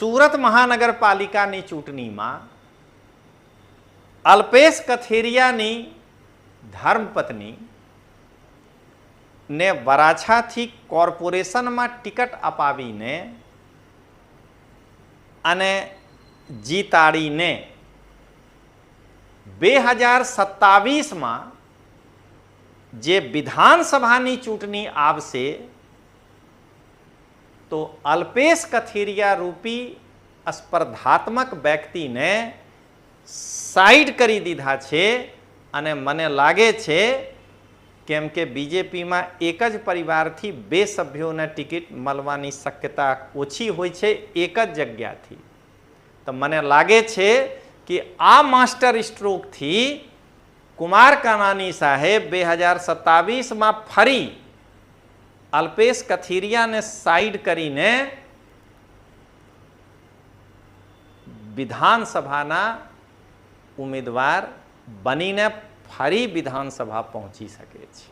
સુરત મહાનગરપાલિકાની ચૂંટણીમાં અલ્પેશ કથિરિયાની ધર્મપત્ની ને વરાછાથી કોર્પોરેશનમાં ટિકિટ અપાવીને અને જીતાડીને 2027માં જે વિધાનસભાની ચૂંટણી આવશે તો અલ્પેશ કથિરિયા રૂપી સ્પર્ધાત્મક વ્યક્તિને સાઈડ કરી દીધા છે અને મને લાગે છે કેમ કે બીજેપીમાં એક જ પરિવારથી બે સભ્યોને ટિકિટ મળવાની શક્યતા ઓછી હોય છે એક જ જગ્યાથી. તો મને લાગે છે કે આ માસ્ટર સ્ટ્રોકથી કુમાર કાનાણી સાહેબ 2027માં ફરી અલ્પેશ કથિરિયાને સાઈડ કરીને વિધાનસભાના ઉમેદવાર બનીને ફરી વિધાનસભા પહોંચી શકે છે.